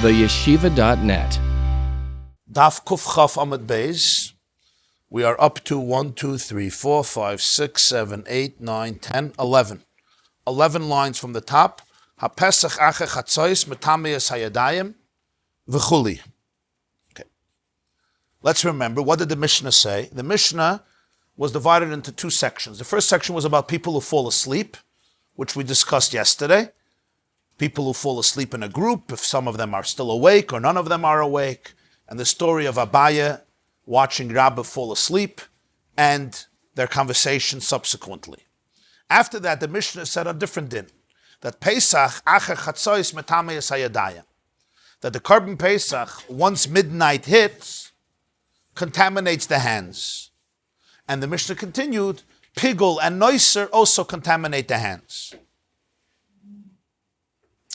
theyeshiva.net. Daf Kuf Chaf Amud Beis. We are up to 1, 2, 3, 4, 5, 6, 7, 8, 9, 10, 11. 11 lines from the top. HaPesach ache chatzois metameyes hayadayim v'chuli. Okay. Let's remember, what did the Mishnah say? The Mishnah was divided into two sections. The first section was about people who fall asleep, which we discussed yesterday. People who fall asleep in a group, if some of them are still awake or none of them are awake, and the story of Abaye watching Rabbi fall asleep, and their conversation subsequently. After that, the Mishnah said a different din, that Pesach acher chatzois metameyes hayadayim, that the Karban Pesach, once midnight hits, contaminates the hands. And the Mishnah continued, Pigul and Nazer also contaminate the hands.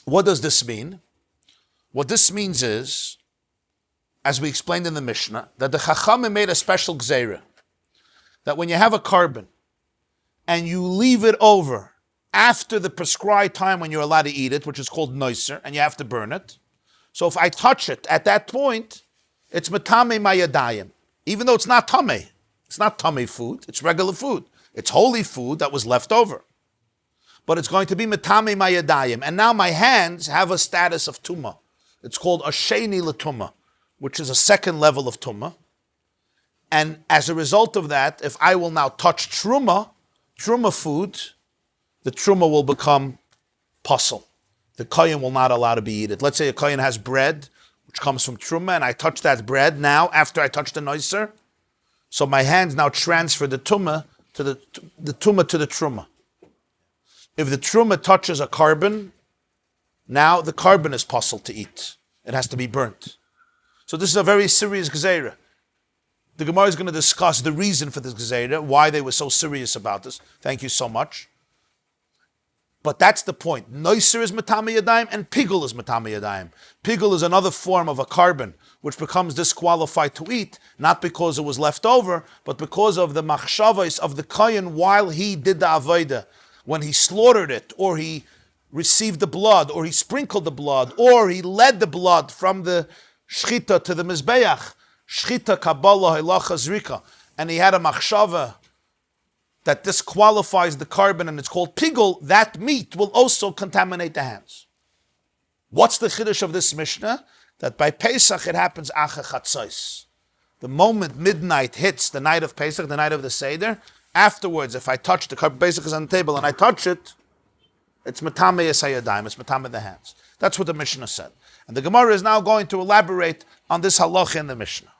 What does this mean? What this means is, as we explained in the Mishnah, that the Chachamim made a special gzeira, that when you have a Karban and you leave it over after the prescribed time when you're allowed to eat it, which is called Nazer, and you have to burn it. So if I touch it at that point, it's metame mayadayim, even though it's not tameh. It's not tameh food, it's regular food. It's holy food that was left over. But it's going to be metame mayadayim. And now my hands have a status of tumah. It's called a sheni l'tumah, which is a second level of tumah. And as a result of that, if I will now touch truma food, the truma will become pasul. The kohen will not allow to be eaten. Let's say a kohen has bread, which comes from truma, and I touch that bread now after I touch the Nazer. So my hands now transfer the tumah to the tumah to the truma. If the truma touches a Karban, now the Karban is pasul to eat. It has to be burnt. So this is a very serious gezeira. The Gemara is going to discuss the reason for this gezeira, why they were so serious about this. Thank you so much. But that's the point. Nazer is metame yadayim and pigul is metame yadayim. Pigul is another form of a Karban, which becomes disqualified to eat, not because it was left over, but because of the machshavos of the kohen while he did the avodah. When he slaughtered it, or he received the blood, or he sprinkled the blood, or he led the blood from the shchita to the mizbeach, shchita, kabbalah, halacha, zrika, and he had a machshava that disqualifies the Karban, and it's called pigul, that meat will also contaminate the hands. What's the Chidush of this Mishnah? That by Pesach it happens acher chatzois. The moment midnight hits the night of Pesach, the night of the Seder, afterwards, if I touch the Karban Pesach is on the table and I touch it, it's metameyes hayadayim, it's metameh the hands. That's what the Mishnah said. And the Gemara is now going to elaborate on this halacha in the Mishnah.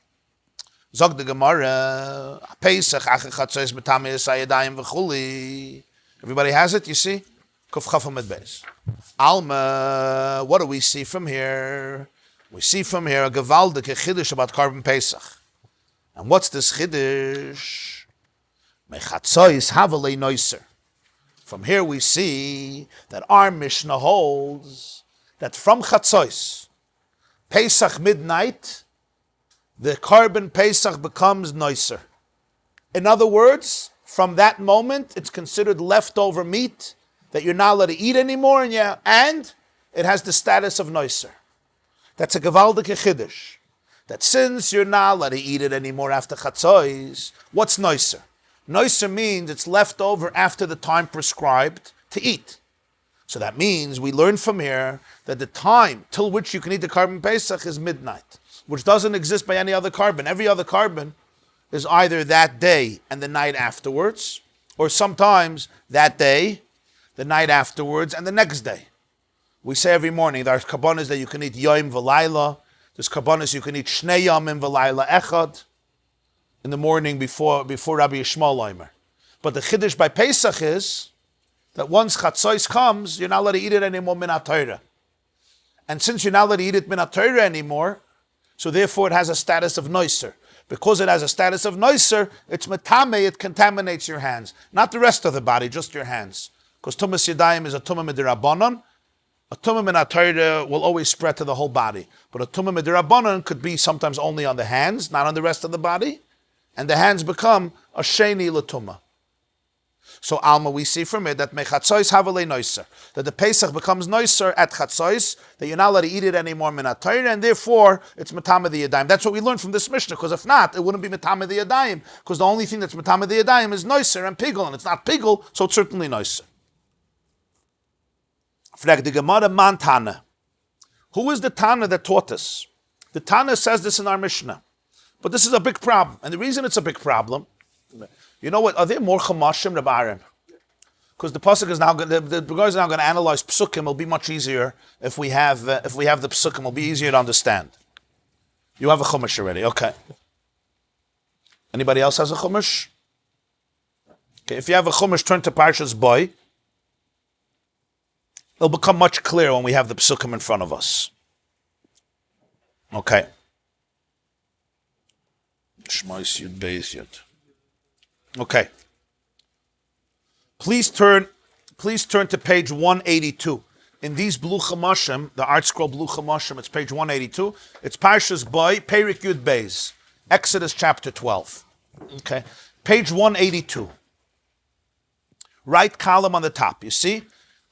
Zog the Gemara, Pesach acher chatzois metameyes hayadayim v'chuli. Everybody has it, you see? Kuf Chaf Amud Beis. Alma, what do we see from here? We see from here a gewaldige Chidush about Karban Pesach. And what's this Chidush? Mechatzois havalei Nazer. From here we see that our Mishnah holds that from Chatzois, Pesach midnight, the Karban Pesach becomes Nazer. In other words, from that moment, it's considered leftover meat that you're not allowed to eat anymore, and it has the status of Nazer. That's a gewaldige Chidush. That since you're not allowed to eat it anymore after Chatzois, what's Nazer? Nazer means it's left over after the time prescribed to eat. So that means we learn from here that the time till which you can eat the Karban Pesach is midnight, which doesn't exist by any other Karban. Every other Karban is either that day and the night afterwards, or sometimes that day, the night afterwards, and the next day. We say every morning, there's karbanos that you can eat yom v'layla, there's karbanos you can eat shnei yomim v'layla echad, in the morning before Rabbi Yishmael Omer. But the Chidush by Pesach is that once Chatzois comes, you're not allowed to eat it anymore min HaTorah. And since you're not allowed to eat it min HaTorah anymore, so therefore it has a status of Nazer. Because it has a status of Nazer, it's metame, it contaminates your hands. Not the rest of the body, just your hands. Because tumas yadayim is a tumah midirabanan. A tumah min HaTorah will always spread to the whole body. But a tumah midirabanan could be sometimes only on the hands, not on the rest of the body. And the hands become a sheni l'tumah. So Alma, we see from it that mechatzois havale noiser, that the Pesach becomes noiser at chatzois, that you're not allowed to eat it anymore minat Torah, and therefore it's matama the yadayim. That's what we learned from this Mishnah, because if not, it wouldn't be matama the yadayim, because the only thing that's matama the yadayim is noiser and pigel, and it's not pigel, so it's certainly noiser. Frag the Gemara man Tana. Who is the Tana that taught us? The Tana says this in our Mishnah, but this is a big problem, and the reason it's a big problem. You know what? Are there more chamashim, Rabbi Aaron? Because the pasuk is now the Gemara is now going to analyze psukim. It'll be much easier if we have the psukim. It'll be easier to understand. You have a chumash already, okay? Anybody else has a chumash? Okay, if you have a chumash, turn to Parshas boy. It'll become much clearer when we have the psukim in front of us. Okay. Shmais Yud Beis Yud. Okay. Please turn to page 182. In these blue chamashim, the art scroll blue chamashim, it's page 182. It's Parshas boy, Perik Yud Beis, Exodus chapter 12. Okay. Page 182. Right column on the top. You see?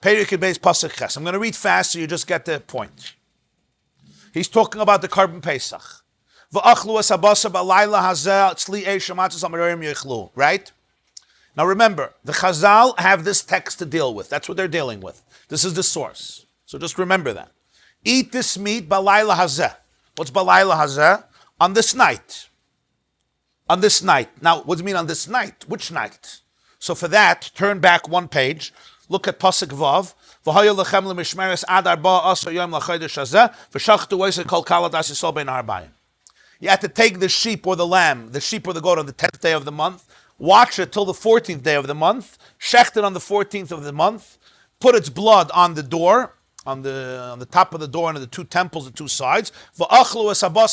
Perik Yud Beis Pasuk Ches. I'm going to read fast so you just get the point. He's talking about the Karban Pesach. Right? Now remember, the Chazal have this text to deal with. That's what they're dealing with. This is the source. So just remember that. Eat this meat balayla hazeh. What's balayla hazeh? On this night. On this night. Now, what do you mean on this night? Which night? So for that, turn back one page. Look at Pasuk Vav. V'hoya lechem lemishmeres ad arba asar yom lachodesh hazeh. V'shachtu oisei kol kalat as yisol bein harbayim. You have to take the sheep or the lamb, the sheep or the goat on the 10th day of the month, watch it till the 14th day of the month, shecht it on the 14th of the month, put its blood on the door, on the top of the door and the two temples, the two sides. What's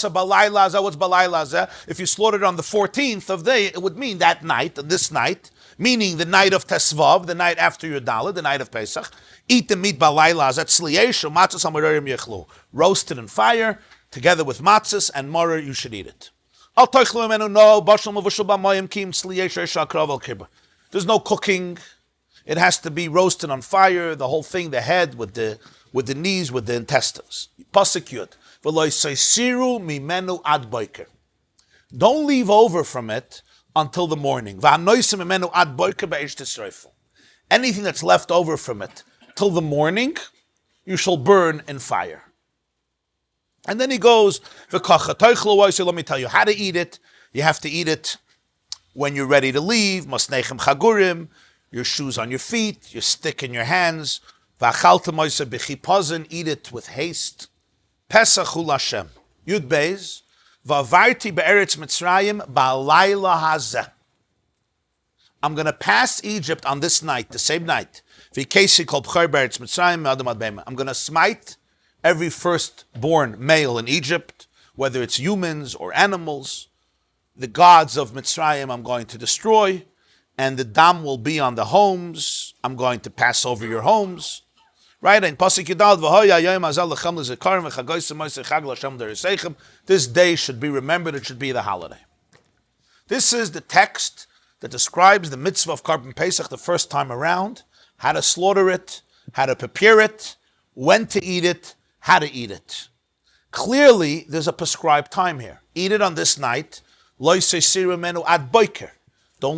balayla? If you slaughtered it on the 14th of the day, it would mean that night, this night, meaning the night of Tesvav, the night after your Dalet, the night of Pesach. Eat the meat balayla, that's sliesh, matzah samarim yechlu. Roasted in fire, together with matzahs and morer, you should eat it. There's no cooking. It has to be roasted on fire, the whole thing, the head with the knees, with the intestines. Don't leave over from it until the morning. Anything that's left over from it till the morning, you shall burn in fire. And then he goes, let me tell you how to eat it. You have to eat it when you're ready to leave. Masnechem chagurim, your shoes on your feet, your stick in your hands. Eat it with haste. Pesach hu Hashem. Yud Beis. Va'avarti be'eretz Mitzrayim ba'layla hazeh. I'm going to pass Egypt on this night, the same night. I'm going to smite every firstborn male in Egypt, whether it's humans or animals. The gods of Mitzrayim I'm going to destroy, and the dam will be on the homes. I'm going to pass over your homes. Right? And this day should be remembered. It should be the holiday. This is the text that describes the mitzvah of Karban Pesach the first time around, how to slaughter it, how to prepare it, when to eat it, how to eat it. Clearly, there's a prescribed time here. Eat it on this night. Don't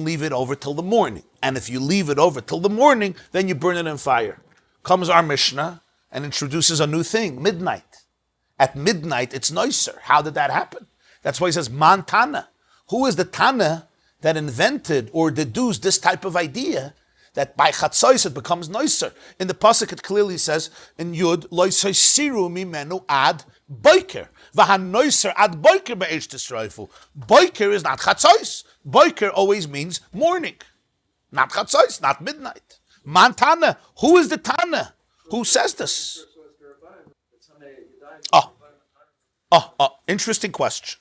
leave it over till the morning. And if you leave it over till the morning, then you burn it in fire. Comes our Mishnah and introduces a new thing, midnight. At midnight, it's nicer. How did that happen? That's why he says, Man Tana. Who is the Tana that invented or deduced this type of idea that by chatzos it becomes nicer? In the pasuk it clearly says in Yud loisay siru mimenu ad boiker v'hanoiser ad boiker be'esh tisroifu. Boiker is not chatzos. Boiker always means morning, not chatzos, not midnight. Man Tana. Who is the Tana? Who says this? Interesting question.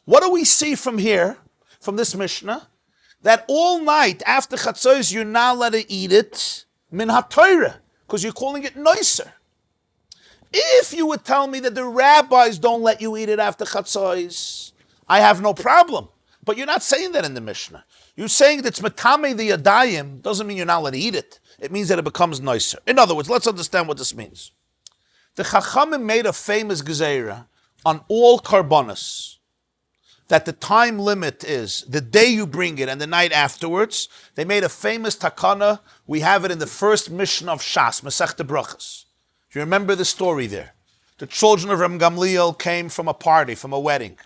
What do we see from here, from this Mishnah? That all night after Chatzos, you're not allowed to eat it min ha-Torah, because you're calling it noiser. If you would tell me that the rabbis don't let you eat it after Chatzos, I have no problem. But you're not saying that in the Mishnah. You saying that it's metame the yadayim doesn't mean you're not allowed to eat it. It means that it becomes nicer. In other words, let's understand what this means. The Chachamim made a famous gezeira on all karbanos that the time limit is the day you bring it and the night afterwards. They made a famous takana. We have it in the first Mishnah of Shas, Masechta Brachas. Do you remember the story there? The children of Rabbi Gamliel came from a party, from a wedding.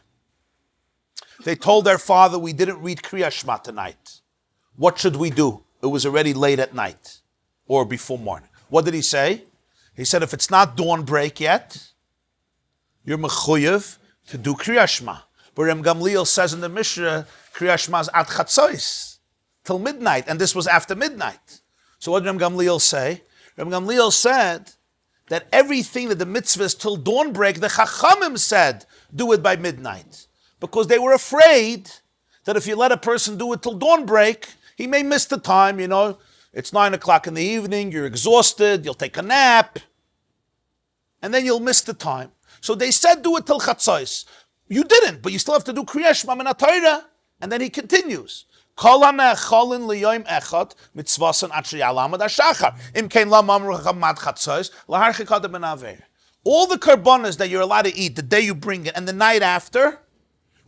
They told their father, we didn't read Kriya Shema tonight. What should we do? It was already late at night or before morning. What did he say? He said, if it's not dawn break yet, you're mechuyev to do Kriya Shema. But Rabbi Gamliel says in the Mishnah, Kriya Shema is at Chatzois, till midnight, and this was after midnight. So what did Rabbi Gamliel say? Rabbi Gamliel said that everything that the mitzvah is till dawn break, the Chachamim said, do it by midnight. Because they were afraid that if you let a person do it till dawn break, he may miss the time, It's 9 o'clock in the evening, you're exhausted, you'll take a nap, and then you'll miss the time. So they said do it till Chatzos. You didn't, but you still have to do Kriya Shema min HaTorah. And then he continues. All the karbanas that you're allowed to eat the day you bring it and the night after,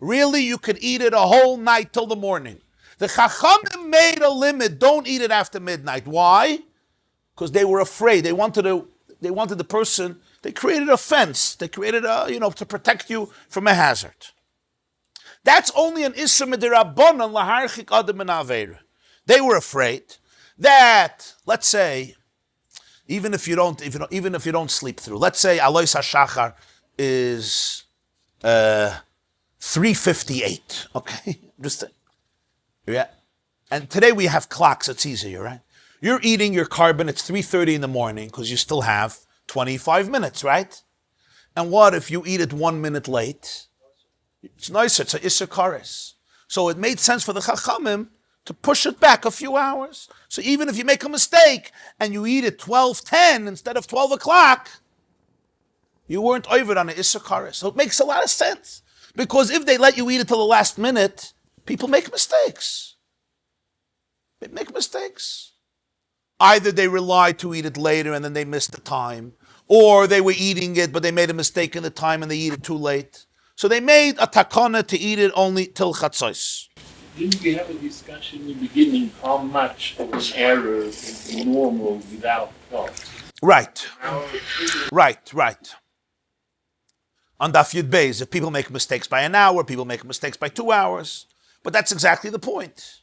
really you could eat it a whole night till the morning. The Chachamim made a limit, don't eat it after midnight. Why? Because they were afraid. They wanted the person, they created a fence. They created to protect you from a hazard. That's only an Isra Midirabbanan laharchik adam min aveira. They were afraid that, let's say, even if you don't sleep through, let's say Alois HaShachar is 3:58. Okay, yeah. And today we have clocks. It's easier, right? You're eating your Karban. It's 3:30 in the morning because you still have 25 minutes, right? And what if you eat it 1 minute late? It's nicer. It's a Issa Kares. So it made sense for the Chachamim to push it back a few hours. So even if you make a mistake and you eat it 12:10 instead of 12 o'clock, you weren't over on the Issa Kares. So it makes a lot of sense. Because if they let you eat it till the last minute, people make mistakes. They make mistakes. Either they relied to eat it later and then they missed the time, or they were eating it but they made a mistake in the time and they eat it too late. So they made a takana to eat it only till Chatzos. Didn't we have a discussion in the beginning how much of an error is normal without thought? Right. On Daf Yud Beis, if people make mistakes by an hour, people make mistakes by 2 hours. But that's exactly the point.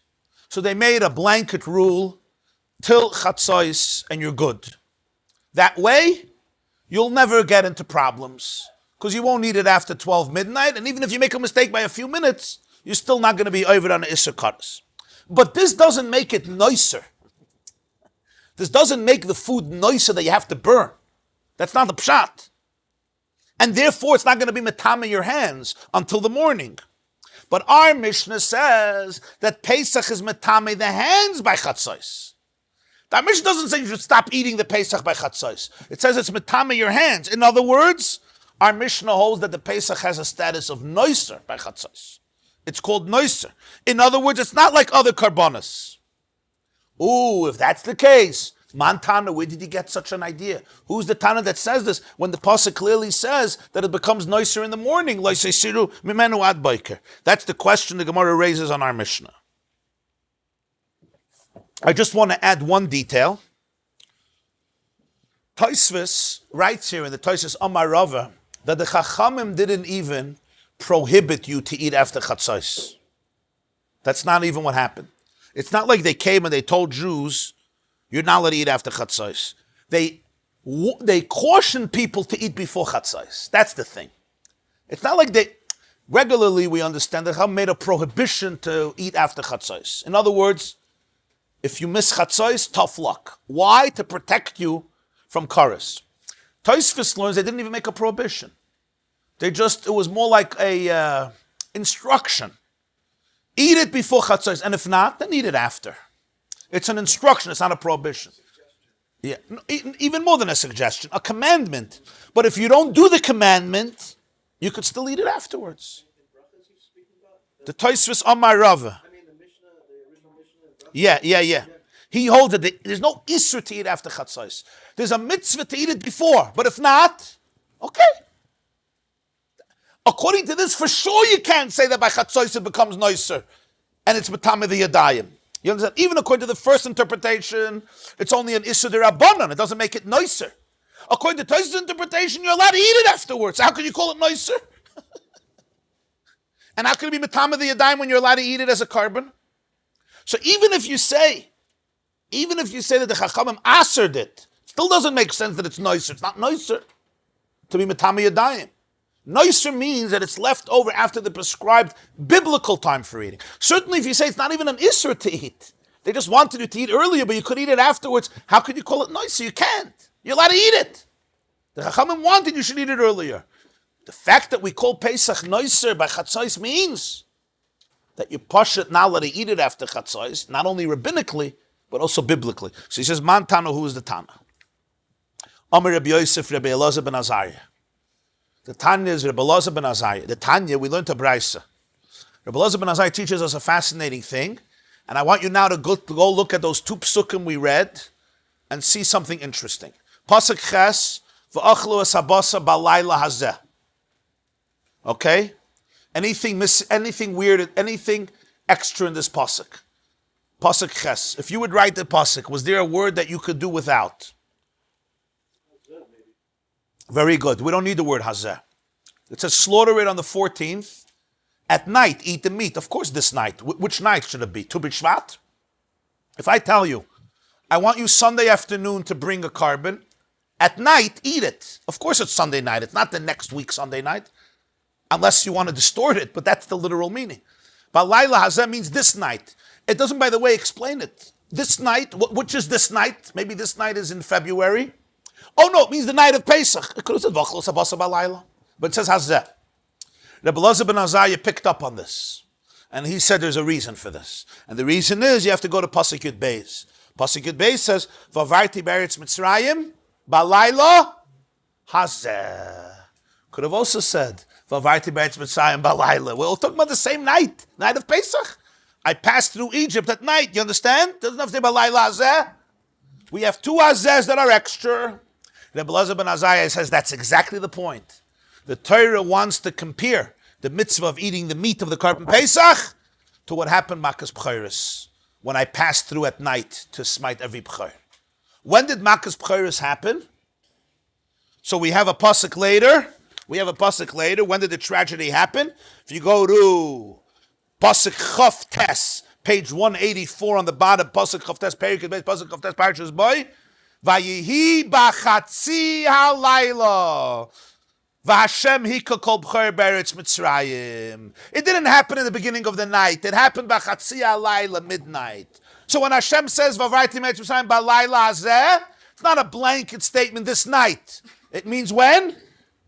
So they made a blanket rule till Chatzos and you're good. That way, you'll never get into problems because you won't eat it after 12 midnight. And even if you make a mistake by a few minutes, you're still not going to be over on the Issa Kares. But this doesn't make it nicer. This doesn't make the food nicer that you have to burn. That's not the pshat. And therefore, it's not going to be metame your hands until the morning. But our Mishnah says that Pesach is metame the hands by Chatzos. That Mishnah doesn't say you should stop eating the Pesach by Chatzos. It says it's metame your hands. In other words, our Mishnah holds that the Pesach has a status of noiser by Chatzos. It's called noiser. In other words, it's not like other karbanos. Ooh, if that's the case, Tana, where did he get such an idea? Who's the Tana that says this when the Pasuk clearly says that it becomes noiser in the morning? That's the question the Gemara raises on our Mishnah. I just want to add one detail. Tosfos writes here in the Tosfos Amar Rava that the Chachamim didn't even prohibit you to eat after Chatzos. That's not even what happened. It's not like they came and they told Jews, you're not allowed to eat after Chatzos. They caution people to eat before Chatzos. That's the thing. It's not like regularly we understand that Chachamim made a prohibition to eat after Chatzos. In other words, if you miss Chatzos, tough luck. Why? To protect you from Kares. Tosfos learns they didn't even make a prohibition. It was more like a instruction. Eat it before Chatzos, and if not, then eat it after. It's an instruction, it's not a prohibition. Yeah, even more than a suggestion, a commandment. But if you don't do the commandment, you could still eat it afterwards. The Tosfos Amar Rava. The Mishnah, the Yeah. He holds that there's no isur to eat after chatzos. There's a mitzvah to eat it before, but if not, okay. According to this, for sure you can't say that by chatzos it becomes noiser, and it's matame the yadayim. You understand? Even according to the first interpretation, it's only an isur derabbanan. It doesn't make it noiser. According to Tosfos' interpretation, you're allowed to eat it afterwards. How can you call it noiser? And how can it be matame the yadayim when you're allowed to eat it as a Karban? So even if you say that the Chachamim asered it, still doesn't make sense that it's noiser. It's not noiser to be matame yadayim. Noiser means that it's left over after the prescribed biblical time for eating. Certainly if you say it's not even an isser to eat, they just wanted you to eat earlier, but you could eat it afterwards, how could you call it noiser? You can't. You're allowed to eat it. The Chachamim wanted you should eat it earlier. The fact that we call Pesach noiser by chatzos means that you push it now, let it eat it after chatzos, not only rabbinically, but also biblically. So he says, Man Tana, who is the Tana? Amar Rabbi Yosef, Rabbi Elazar ben Azariah. The Tanya is Rabbi Elazar ben Azariah. The Tanya, we learned a brisa. Rabbi Elazar ben Azariah teaches us a fascinating thing, and I want you now to go look at those two psukim we read and see something interesting. Pasuk Ches, v'achlu es habasa balayla hazeh. Okay? Anything weird, anything extra in this pasuk? Pasuk Ches. If you would write the pasuk, was there a word that you could do without? Very good. We don't need the word hazeh. It says slaughter it on the 14th. At night, eat the meat. Of course, this night. Which night should it be? Tu b'Shvat? If I tell you, I want you Sunday afternoon to bring a Karban, at night, eat it. Of course, it's Sunday night. It's not the next week Sunday night, unless you want to distort it, but that's the literal meaning. But Laila hazeh means this night. It doesn't, by the way, explain it. This night, which is this night? Maybe this night is in February. Oh no, it means the night of Pesach. It could have said Vachlos Habasa Balayla, but it says Hazeh. Rabbi Elazar ben Azariah picked up on this, and he said there's a reason for this, and the reason is you have to go to Pasuk Yud Beis. Pasuk Yud Beis says Vavarti Beretz Mitzrayim Balayla Hazeh. Could have also said Vavarti Beretz Mitzrayim Balayla. We're all talking about the same night of Pesach. I passed through Egypt at night. You understand? Doesn't have to say Balayla Hazeh. We have two Hazehs that are extra. Rabbi Elazar ben Azariah says that's exactly the point. The Torah wants to compare the mitzvah of eating the meat of the Karban Pesach to what happened Makas B'chayris, when I passed through at night to smite every B'chayr. When did Makas B'chayris happen? So we have a pasuk later. When did the tragedy happen? If you go to pasuk Chaf Tes, page 184 on the bottom, pasuk Chaf Tes, pasuk Chaf Tes, Parshas boy. Vayihi b'chatzi halayla, v'Hashem hika kol b'chor beretz Mitzrayim. It didn't happen in the beginning of the night. It happened b'chatzi halayla, midnight. So when Hashem says v'varti beretz Mitzrayim b'layla hazeh, it's not a blanket statement this night. It means when?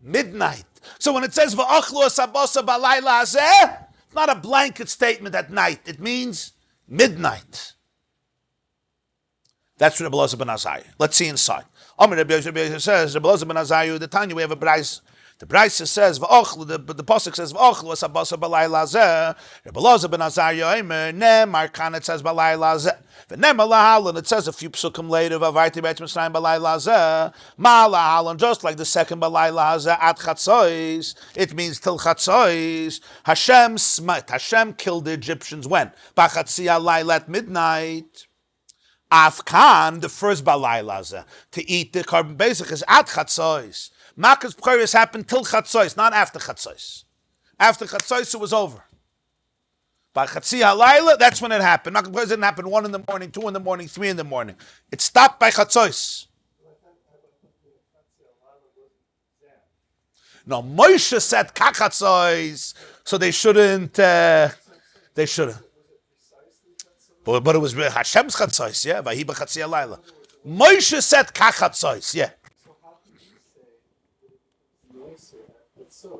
Midnight. So when it says v'achlu es habasa b'layla hazeh, it's not a blanket statement at night. It means midnight. That's what Rabbi Elazar ben Azariah. Let's see inside. Rabbi Yosef says, Rabbi Elazar ben Azariah, the Tanya, we have a brayz. The brayz says, the pasuk says, v'ochlu es habasa b'layla hazeh. Rabbi Elazar ben Azariah, nemar kan, it says b'layla hazeh. V'nemar lahalan, it says a few psukim later, v'avarti beretz Mitzrayim b'layla hazeh. Ma lahalan, just like the second b'layla hazeh, at chatzos. It means till chatzos. Hashem killed the Egyptians when? B'chatzi halayla at midnight. Afkan, the first balayla to eat the Karban Pesach is at chatzos. Makas B'chayris happened till chatzos, not after chatzos. After chatzos, it was over. By chatzi halayla, that's when it happened. Makas B'chayris didn't happen 1 in the morning, 2 in the morning, 3 in the morning. It stopped by chatzos. No, Moshe said kachatzos, so they shouldn't. But it was Hashem's chatzos, yeah. Vahi b'chatzi halayla. Moshe said kachatzos, yeah. So how can you say it's an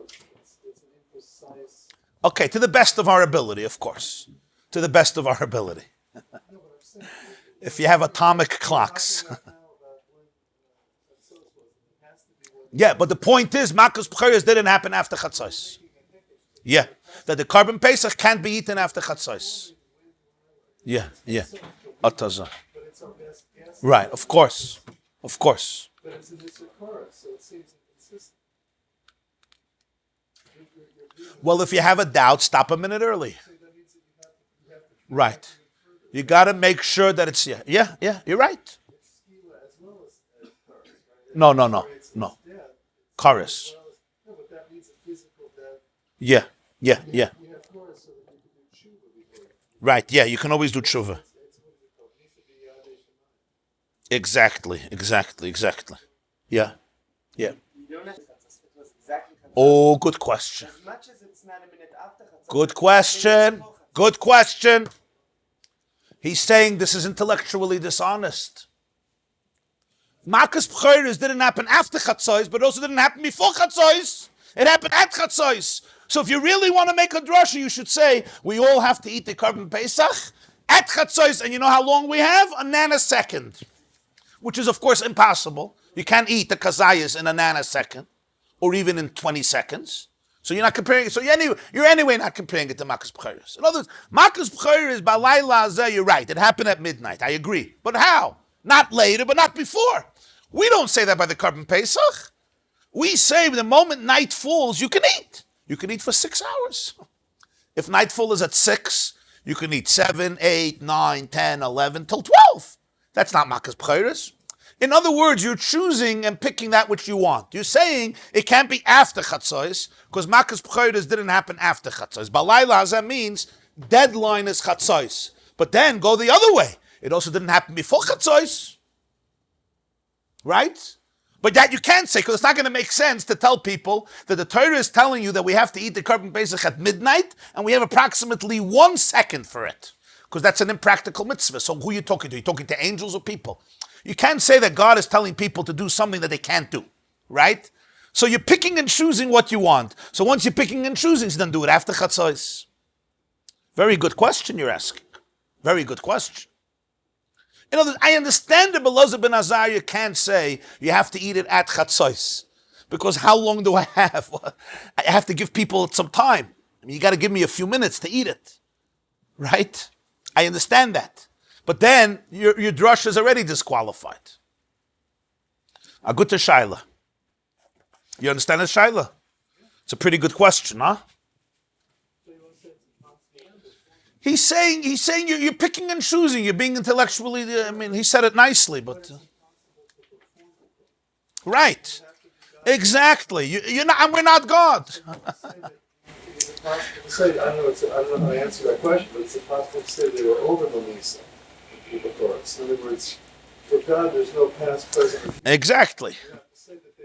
imprecise? Okay, to the best of our ability, of course. To the best of our ability. If you have atomic clocks. Yeah, but the point is, Makas B'chayris didn't happen after chatzos. Yeah, that the Karban Pesach can't be eaten after chatzos. Yeah, yeah. So, Ataza. but it's our best guess. Right, of course. Of course. But it's a Chorus, so it seems inconsistent. Well, if you have a doubt, stop a minute early. So that means that you have to Right. You got to make sure that it's, yeah, you're right. it's skila as well as Chorus, right? No. It's death. Chorus. No, but that means a physical death. Yeah. We have Chorus so that we can do tshuva before. Right, yeah, you can always do tshuva. It's what is it called? It needs to be Yadei Shemayim. Exactly. Yeah. You don't have to. It was exactly Oh, good question. as much as it's not a minute after Chatzot. Good question. He's saying this is intellectually dishonest. Makas B'chayres didn't happen after Chatzos, but also didn't happen before Chatzos. It happened at Chatzos. So if you really want to make a drasha, you should say, we all have to eat the Karban Pesach at Chatzos, and you know how long we have? A nanosecond. Which is, of course, impossible. You can't eat the kazayas in a nanosecond, or even in 20 seconds. So you're not comparing it. So you're anyway not comparing it to Makas B'chayres. In other words, Makas B'chayres, Balayla Azeh, you're right. It happened at midnight. I agree. But how? Not later, but not before. We don't say that by the Karban Pesach. We say the moment night falls, you can eat. You can eat for 6 hours. If nightfall is at 6, you can eat 7, 8, 9, 10, 11, till 12. That's not Makas B'chayres. In other words, you're choosing and picking that which you want. You're saying it can't be after Chatzos, because Makas B'chayres didn't happen after Chatzos. Balayla Hazeh means deadline is Chatzos. But then go the other way. It also didn't happen before Chatzos. Right? But that you can't say, because it's not going to make sense to tell people that the Torah is telling you that we have to eat the Karban Pesach at midnight, and we have approximately 1 second for it. Because that's an impractical mitzvah. So who are you talking to? You're talking to angels or people? You can't say that God is telling people to do something that they can't do, right? So you're picking and choosing what you want. So once you're picking and choosing, then do it after Chatzos. Very good question you're asking. Very good question. In other words, I understand that Belazar ben Azariah can't say you have to eat it at Chatzos. Because how long do I have? I have to give people some time. I mean, you got to give me a few minutes to eat it, right? I understand that. But then your drush is already disqualified. A good to Shaila. You understand the Shaila? It's a pretty good question, huh? He's saying you're picking and choosing. You're being intellectually. I mean, he said it nicely, but right, exactly. You're not, and we're not God. I don't know I answer that question, but it's impossible to say they were over the Lisa before us. In other words, for God, there's no past, present. Exactly. You have to say that they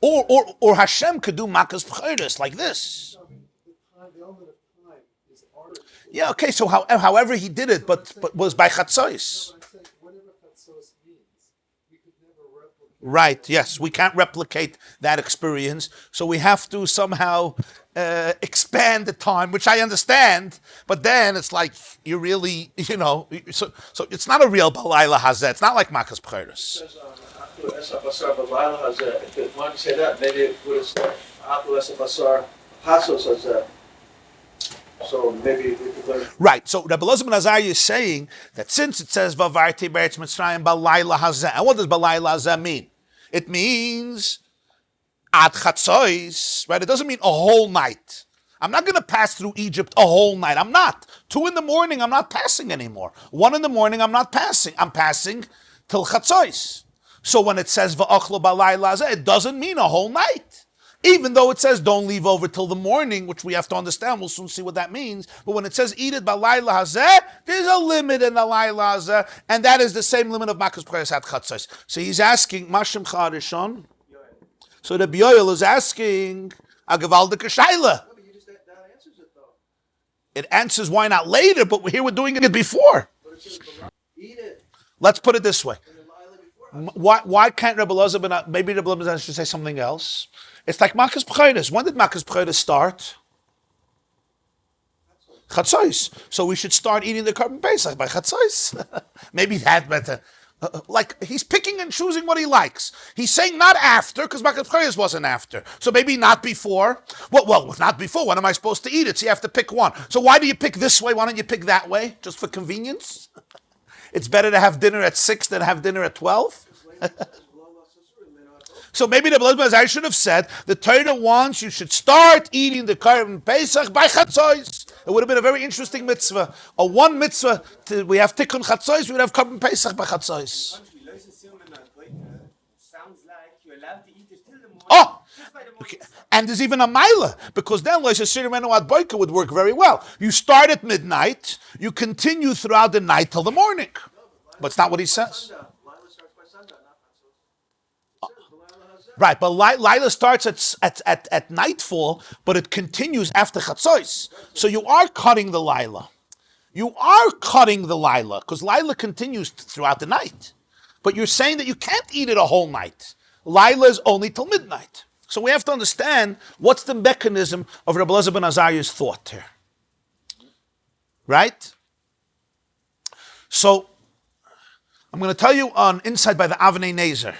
were. Or Hashem could do Makas B'chayres like this. I mean, the element of time is artificial. Yeah, okay. So however he did it, but was by Chatzos. No, but I'm saying whatever Chatzos means, we could never replicate. Right. Yes, we can't replicate that experience, so we have to somehow expand the time, which I understand. But then it's like you really, so it's not a real Balayla Hazeh. It's not like Makas B'chayres. If they wanted to say that, maybe it would have said Atul Esa Basar Pasos Hazeh. So maybe we could learn. Right. So Rabbi Elazar ben Azariah is saying that since it says Vavarti Beretz Mitzrayim Balayla Hazeh, and what does Balayla Hazeh mean? It means Ad Chatzos, right? It doesn't mean a whole night. I'm not going to pass through Egypt a whole night. I'm not. 2 a.m, I'm not passing anymore. 1 a.m, I'm not passing. I'm passing till Chatzos. So when it says Va'achlo Balayla Hazeh, it doesn't mean a whole night. Even though it says don't leave over till the morning, which we have to understand, we'll soon see what that means. But when it says eat it Balayla Hazeh, there's a limit in the Layla Hazeh, and that is the same limit of Makas B'chayres at Chatzos. So he's asking, Mashem Charishon. So the B'yoyel is asking, a Gevaldik Shaila. No, but you just that answers it though. It answers why not later, but here we're doing it before. But it says eat it. Let's put it this way. And then Lila before. Why can't Rabbi Elazar ben, maybe Rabbi Elazar ben should say something else? It's like Makas B'chayres. When did Makas B'chayres start? Chatzos. So we should start eating the Karban Pesach by Chatzos. Maybe that better. Like he's picking and choosing what he likes. He's saying not after, because Makat Chayes wasn't after. So maybe not before. Well, not before. When am I supposed to eat it? So you have to pick one. So why do you pick this way? Why don't you pick that way? Just for convenience? It's better to have dinner at 6 than have dinner at 12? So maybe the Blazbaz, I should have said, the Torah wants you should start eating the Karban Pesach by Chatzos. It would have been a very interesting mitzvah. A one mitzvah, we have Tikkun Chatzos, we would have Karban Pesach by Chatzos. Sounds like you're allowed to eat it till the morning. Oh! Just by the morning. Okay. And there's even a mila, because then Lois Asirim Ad Boika would work very well. You start at midnight, you continue throughout the night till the morning. But it's not what he says. Right, but Lila starts at nightfall, but it continues after Chatzos. So you are cutting the Lila. You are cutting the Lila, because Lila continues throughout the night. But you're saying that you can't eat it a whole night. Lila is only till midnight. So we have to understand what's the mechanism of Rabbi Elazar ben Azariah's thought here. Right? So, I'm going to tell you an insight by the Avnei Nazer.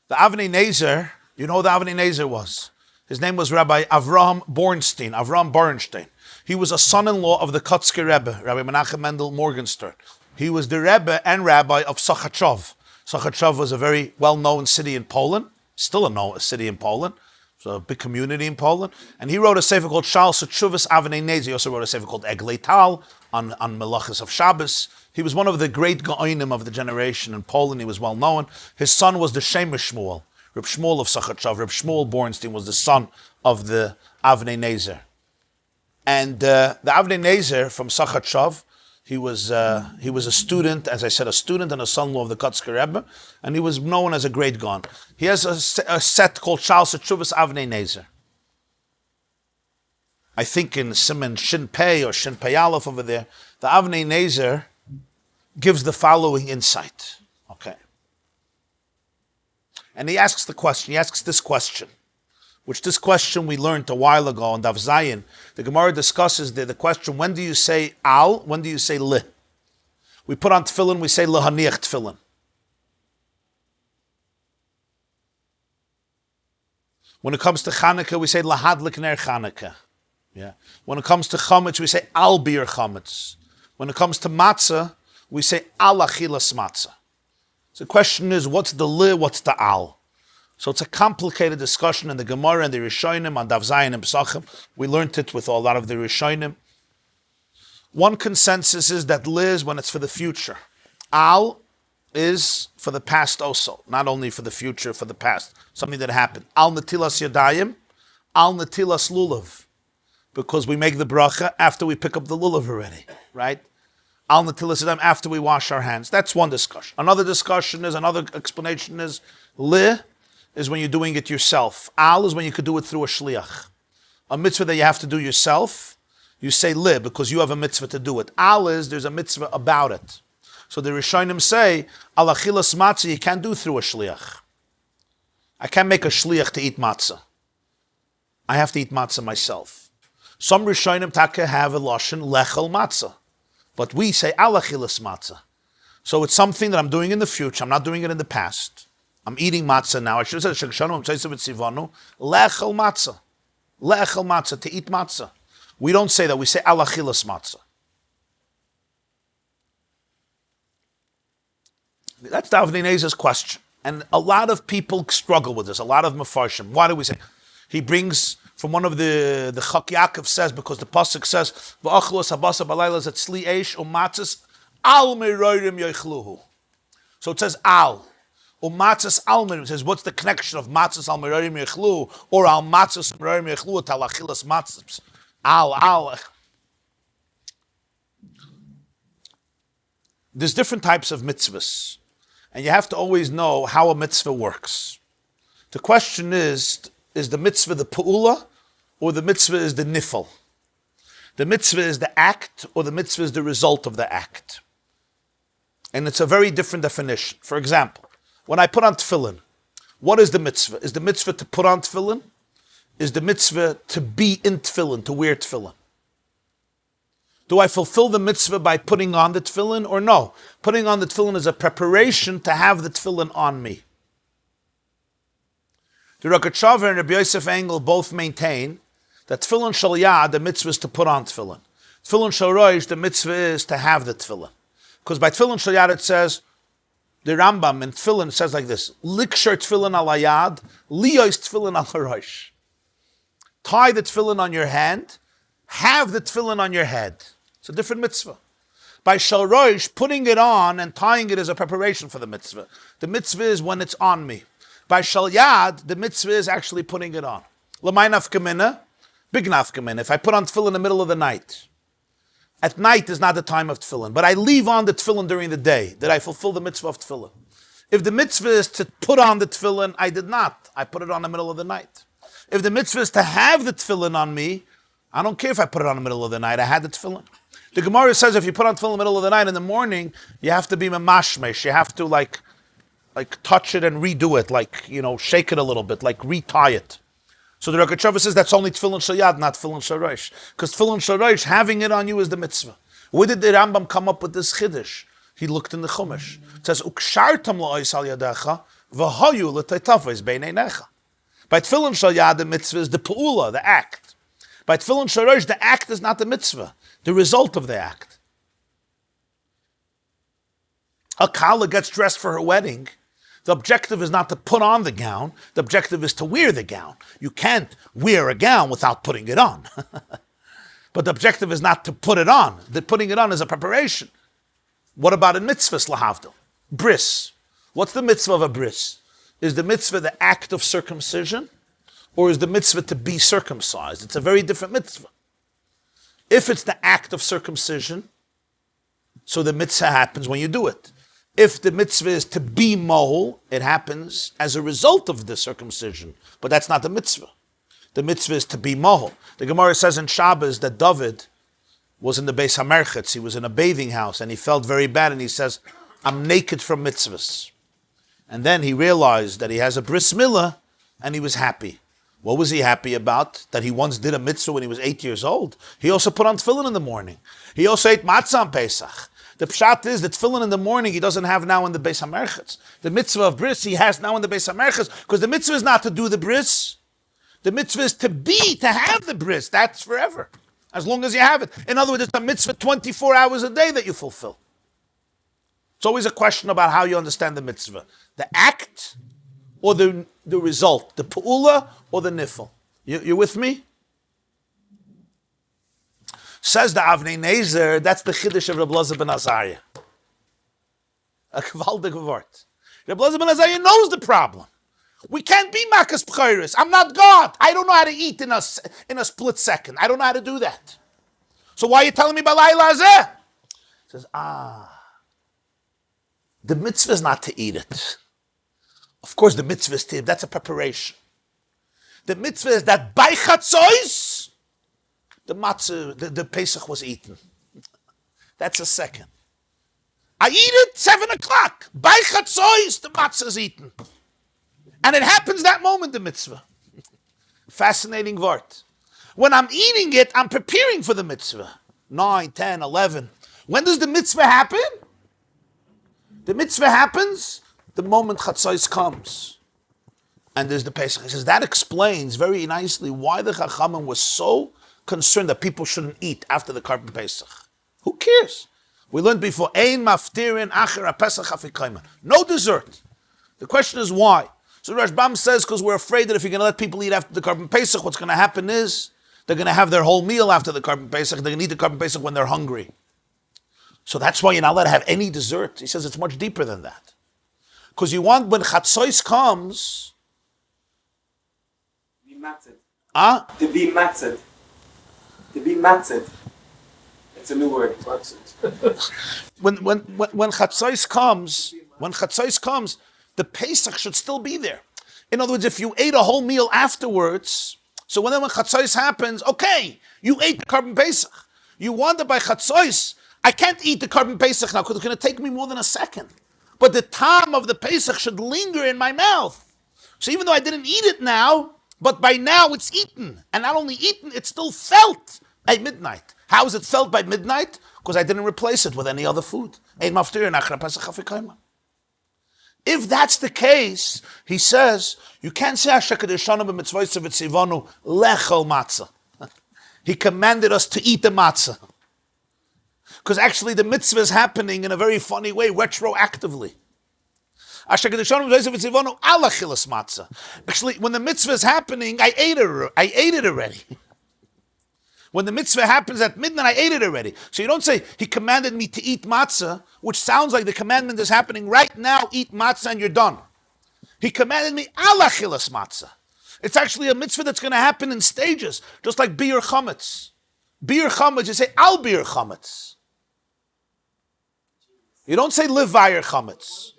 The Avnei Nazer, you know who the Avnei Nazer was? His name was Rabbi Avram Bornstein. He was a son-in-law of the Kotzker Rebbe, Rabbi Menachem Mendel Morgenstern. He was the Rebbe and Rabbi of Sochachov. Sochachov was a very well-known city in Poland, still a city in Poland. So a big community in Poland. And he wrote a sefer called Shal Chuvas Avnei Nazer. He also wrote a sefer called Eglei Tal on Melachos of Shabbos. He was one of the great Gaonim of the generation in Poland. He was well known. His son was the Shemesh Shmuel, Reb Shmuel of Sochachov. Reb Shmuel Bornstein was the son of the Avnei Nazer. And the Avnei Nazer from Sochachov, he was a student, as I said, a student and a son-in-law of the Kotzker Rebbe, and he was known as a great Gaon. He has a set called Shal Chuvas Avnei Nazer. I think in Siman Shin Pei or Shin Pei Aleph over there, the Avnei Nazer gives the following insight. Okay. And he asks this question, which this question we learned a while ago in Daf Zayin. The Gemara discusses the question, when do you say al, when do you say li? We put on tefillin, we say lahaniach tefillin. When it comes to Chanukah, we say lahadlik ner Chanukah. Yeah. When it comes to chametz, we say al bir chametz. When it comes to matzah, we say al achilas matzah. So the question is, what's the li, what's the al? So it's a complicated discussion in the Gemara and the Rishonim on Daf Zayin and Pesachim. We learned it with a lot of the Rishonim. One consensus is that li is when it's for the future. Al is for the past also, not only for the future, for the past. Something that happened. Al netilas yadayim, al netilas lulav. Because we make the bracha after we pick up the lulav already, right? Al netilas yadayim, after we wash our hands. That's one discussion. Another explanation is li is when you're doing it yourself. Al is when you could do it through a shliach. A mitzvah that you have to do yourself, you say li, because you have a mitzvah to do it. Al is, there's a mitzvah about it. So the Rishonim say, al achilas matzah, you can't do through a shliach. I can't make a shliach to eat matzah. I have to eat matzah myself. Some Rishonim taka have a lashon lechel matzah. But we say al achilas matzah. So it's something that I'm doing in the future. I'm not doing it in the past. I'm eating matzah now. I should have said lechel matzah. Lechel matzah, to eat matzah. We don't say that. We say al achilas matzah. That's the Avnei Nazer's question. And a lot of people struggle with this, a lot of Mefarshim. Why do we say? He brings from one of the Chak Yaakov says, because the Pasuk says, V'achlos habasa balaylas at sli eish umatzas al meirorim yoichluhu. So it says al. Umatzas al meirorim. It says, what's the connection of matzas al meirorim yoichluhu or al matzas meirorim yoichluhu tal achilas matzas? Al. There's different types of mitzvahs. And you have to always know how a mitzvah works. The question is the mitzvah the pu'ula, or the mitzvah is the nifel? The mitzvah is the act, or the mitzvah is the result of the act? And it's a very different definition. For example, when I put on tefillin, what is the mitzvah? Is the mitzvah to put on tefillin? Is the mitzvah to be in tefillin, to wear tefillin? Do I fulfill the mitzvah by putting on the tefillin or no? Putting on the tefillin is a preparation to have the tefillin on me. The Rogatchover and Rabbi Yosef Engel both maintain that tefillin shel yad, the mitzvah is to put on tefillin. Tefillin shel roish, the mitzvah is to have the tefillin. Because by tefillin shel yad it says, the Rambam in tefillin says like this, Likshar tefillin al hayad, liyois tefillin al harosh. Tie the tefillin on your hand, have the tefillin on your head. It's a different mitzvah. By shel roish, putting it on and tying it is a preparation for the mitzvah. The mitzvah is when it's on me. By shel yad, the mitzvah is actually putting it on. L'may nafkamina, big nafkamina. If I put on tefillin in the middle of the night, at night is not the time of tefillin, but I leave on the tefillin during the day. Did I fulfill the mitzvah of tefillin? If the mitzvah is to put on the tefillin, I did not. I put it on in the middle of the night. If the mitzvah is to have the tefillin on me, I don't care if I put it on in the middle of the night. I had the tefillin. The Gemara says if you put on tefillin in the middle of the night, in the morning, you have to be mamashmesh. You have to like touch it and redo it, shake it a little bit, retie it. So the Rogatchover says that's only tefillin shel yad, not tefillin shel roish. Because tefillin shel roish, having it on you is the mitzvah. Where did the Rambam come up with this Chidush? He looked in the Chumash. It says, Ukshartam la'ois al yadecha, v'hoyu l'teitavos beinei necha. By tefillin shel yad, the mitzvah is the pu'ula, the act. By tefillin shel roish, the act is not the mitzvah, the result of the act. A kala gets dressed for her wedding. The objective is not to put on the gown. The objective is to wear the gown. You can't wear a gown without putting it on. But the objective is not to put it on. The putting it on is a preparation. What about a mitzvah, lahavdil? Bris. What's the mitzvah of a bris? Is the mitzvah the act of circumcision? Or is the mitzvah to be circumcised? It's a very different mitzvah. If it's the act of circumcision, so the mitzvah happens when you do it. If the mitzvah is to be mohel, it happens as a result of the circumcision. But that's not the mitzvah. The mitzvah is to be mohel. The Gemara says in Shabbos that David was in the Beis HaMerchetz. He was in a bathing house and he felt very bad and he says, I'm naked from mitzvahs. And then he realized that he has a bris milah and he was happy. What was he happy about? That he once did a mitzvah when he was 8 years old. He also put on tefillin in the morning. He also ate matzah on Pesach. The pshat is that tefillin in the morning he doesn't have now in the Beis HaMerchetz. The mitzvah of bris he has now in the Beis HaMerchetz because the mitzvah is not to do the bris. The mitzvah is to have the bris. That's forever, as long as you have it. In other words, it's a mitzvah 24 hours a day that you fulfill. It's always a question about how you understand the mitzvah. The act or the result. The pu'ula or the nifl. You with me? Says the Avnei Nazer, that's the Chidush of Rabbi Elazar ben Azariah. A gewaldige word. Rabbi Elazar ben Azariah knows the problem. We can't be makas b'chayris. I'm not God. I don't know how to eat in a split second. I don't know how to do that. So why are you telling me balayla hazeh? He says, the mitzvah is not to eat it. Of course, the mitzvah is to, that's a preparation. The mitzvah is that by chatzois, the matzah, the Pesach was eaten. That's a second. I eat it 7 o'clock. By chatzois, the matzah is eaten. And it happens that moment, the mitzvah. Fascinating word. When I'm eating it, I'm preparing for the mitzvah. 9, 10, 11. When does the mitzvah happen? The mitzvah happens the moment chatzos comes. And there's the Pesach. He says that explains very nicely why the Chachamim was so concerned that people shouldn't eat after the Karban Pesach. Who cares? We learned before, Ein maftirin acher Pesach afikayma. No dessert. The question is why? So Rashbam says because we're afraid that if you're going to let people eat after the Karban Pesach, what's going to happen is they're going to have their whole meal after the Karban Pesach. They're going to eat the Karban Pesach when they're hungry. So that's why you're not allowed to have any dessert. He says it's much deeper than that. Because you want, when Chatzos comes... To be matzed. Huh? To be matzed. To be matzed. It's a new word. when Chatzos comes, the Pesach should still be there. In other words, if you ate a whole meal afterwards, so when Chatzos happens, okay, you ate the Karban Pesach. You want that by Chatzos, I can't eat the Karban Pesach now because it's going to take me more than a second. But the time of the Pesach should linger in my mouth. So even though I didn't eat it now, but by now it's eaten. And not only eaten, it's still felt at midnight. How is it felt by midnight? Because I didn't replace it with any other food. Ein maftir nachra Pesach afikoyma. If that's the case, he says, you can't say Hashakadeshanu b'mitzvayis v'tzivanu lechol matzah. He commanded us to eat the matzah. Because actually the mitzvah is happening in a very funny way, retroactively. Actually, when the mitzvah is happening, I ate it already. When the mitzvah happens at midnight, I ate it already. So you don't say, he commanded me to eat matzah, which sounds like the commandment is happening right now, eat matzah and you're done. He commanded me alachilas matzah. It's actually a mitzvah that's going to happen in stages, just like bir chametz. Bir chametz, you say al bir chametz. You don't say livayir chametz.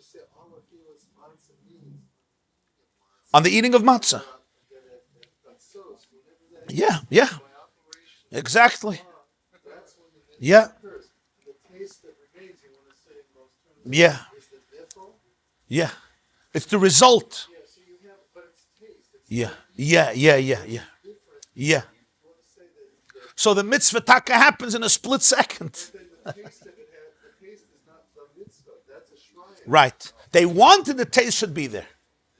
On the eating of matzah. Yeah. Exactly. Yeah. Yeah. It's the result. Yeah. So the mitzvah taka happens in a split second. Right. They wanted the taste should be there.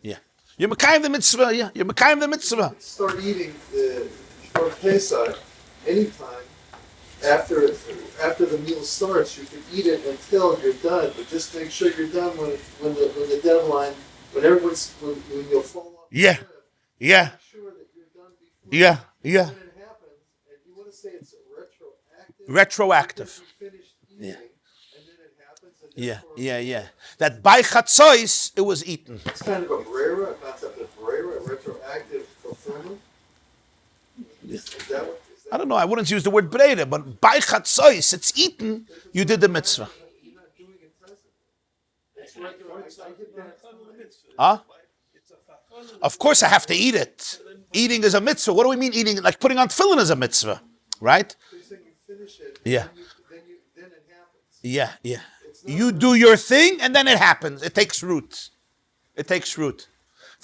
Yeah. You're Mekayim the mitzvah. Yeah. You're Mekayim the mitzvah. Start eating for Pesach anytime after the meal starts. You can eat it until you're done, but just make sure you're done when the deadline, when you'll fall off. Yeah. Yeah. Make sure that you're done before. Yeah. When it happens, and you want to say it's Retroactive. You finished eating, Yeah. and then it happens. And Yeah. That by chatzos it was eaten. It's kind of a brera, a concept of brera, retroactive fulfillment. Is that what? I don't know. I wouldn't use the word breda, but by chatzos it's eaten. You did the mitzvah. You're not doing it presently. Huh? Of course, I have to eat it. Eating is a mitzvah. What do we mean eating? Like putting on tefillin is a mitzvah, right? So you're saying you finish it. Yeah. Then it happens. Yeah. You do your thing, and then it happens. It takes root. It's